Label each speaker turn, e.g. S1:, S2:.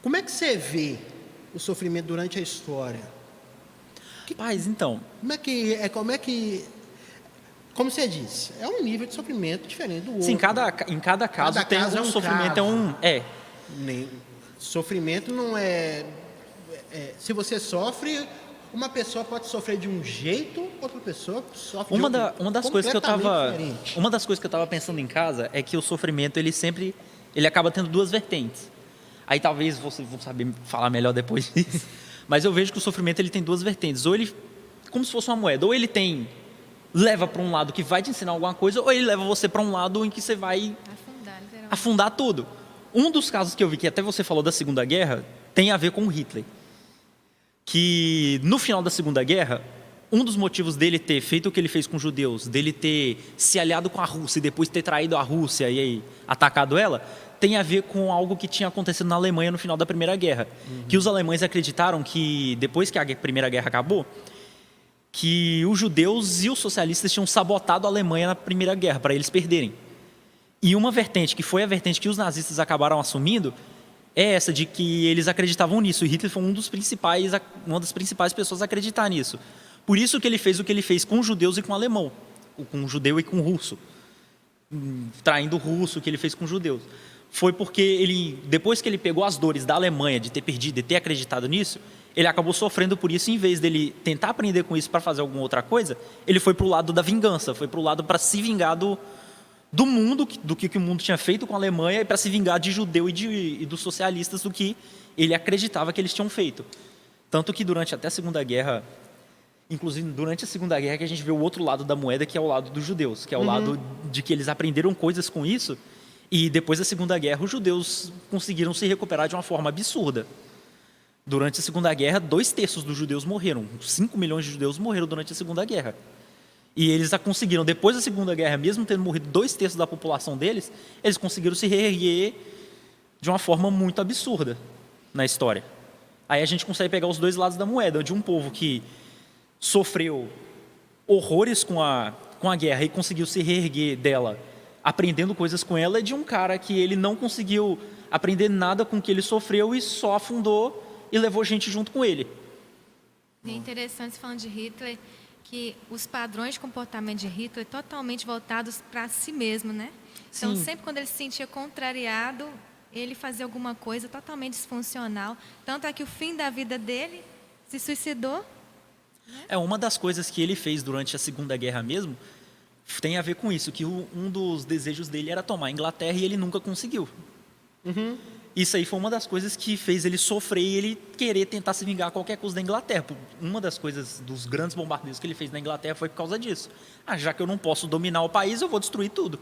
S1: Como é que você vê o sofrimento durante a história?
S2: Mas então,
S1: Como você disse, é um nível de sofrimento diferente do
S2: sim,
S1: outro.
S2: em cada caso
S1: Cada
S2: tem
S1: caso é
S2: um
S1: um
S2: sofrimento,
S1: caso.
S2: é.
S1: Nem, sofrimento não é, se você sofre, uma pessoa pode sofrer de um jeito, outra pessoa sofre de outro,
S2: Uma das coisas
S1: completamente diferente.
S2: uma das coisas que eu tava pensando em casa é que o sofrimento ele acaba tendo duas vertentes. Aí talvez vocês vão saber falar melhor depois disso. Mas eu vejo que o sofrimento ele tem duas vertentes. Ou ele, como se fosse uma moeda, ou ele leva para um lado que vai te ensinar alguma coisa, ou ele leva você para um lado em que você vai
S3: Afundar, literalmente.
S2: afundar tudo. Um dos casos que eu vi, que até você falou da Segunda Guerra, tem a ver com Hitler. Que no final da Segunda Guerra, um dos motivos dele ter feito o que ele fez com os judeus, dele ter se aliado com a Rússia e depois ter traído a Rússia e aí atacado ela, tem a ver com algo que tinha acontecido na Alemanha no final da Primeira Guerra. Que os alemães acreditaram que, depois que a Primeira Guerra acabou, que os judeus e os socialistas tinham sabotado a Alemanha na Primeira Guerra, para eles perderem. E uma vertente, que foi a vertente que os nazistas acabaram assumindo, é essa de que eles acreditavam nisso. E Hitler foi uma das principais pessoas a acreditar nisso. Por isso que ele fez o que ele fez com os judeus e com o alemão, com o judeu e com o russo, traindo o russo, o que ele fez com os judeus. Foi porque ele, depois que ele pegou as dores da Alemanha, de ter perdido, de ter acreditado nisso, ele acabou sofrendo por isso. Em vez dele tentar aprender com isso para fazer alguma outra coisa, ele foi para o lado da vingança, foi para o lado para se vingar do mundo, do que o mundo tinha feito com a Alemanha, e para se vingar de judeu e dos socialistas do que ele acreditava que eles tinham feito. Tanto que durante até a Segunda Guerra, inclusive durante a Segunda Guerra, que a gente vê o outro lado da moeda, que é o lado dos judeus, que é o lado de que eles aprenderam coisas com isso, e depois da Segunda Guerra os judeus conseguiram se recuperar de uma forma absurda. Durante a Segunda Guerra, 2/3 dos judeus morreram, 5 milhões de judeus morreram durante a Segunda Guerra. E eles conseguiram, depois da Segunda Guerra, mesmo tendo morrido 2/3 da população deles, eles conseguiram se reerguer de uma forma muito absurda na história. Aí a gente consegue pegar os dois lados da moeda, de um povo que sofreu horrores com a guerra e conseguiu se reerguer dela, aprendendo coisas com ela, e de um cara que ele não conseguiu aprender nada com o que ele sofreu e só afundou e levou gente junto com ele.
S3: E é interessante, falando de Hitler, que os padrões de comportamento de Hitler totalmente voltados para si mesmo, né? Então,
S2: Sim.
S3: sempre quando ele se sentia contrariado, ele fazia alguma coisa totalmente disfuncional. Tanto é que o fim da vida dele se suicidou.
S2: É uma das coisas que ele fez durante a Segunda Guerra mesmo, tem a ver com isso, que um dos desejos dele era tomar a Inglaterra e ele nunca conseguiu. Isso aí foi uma das coisas que fez ele sofrer e ele querer tentar se vingar a qualquer custo da Inglaterra. Uma das coisas, dos grandes bombardeios que ele fez na Inglaterra foi por causa disso. Já que eu não posso dominar o país, eu vou destruir tudo.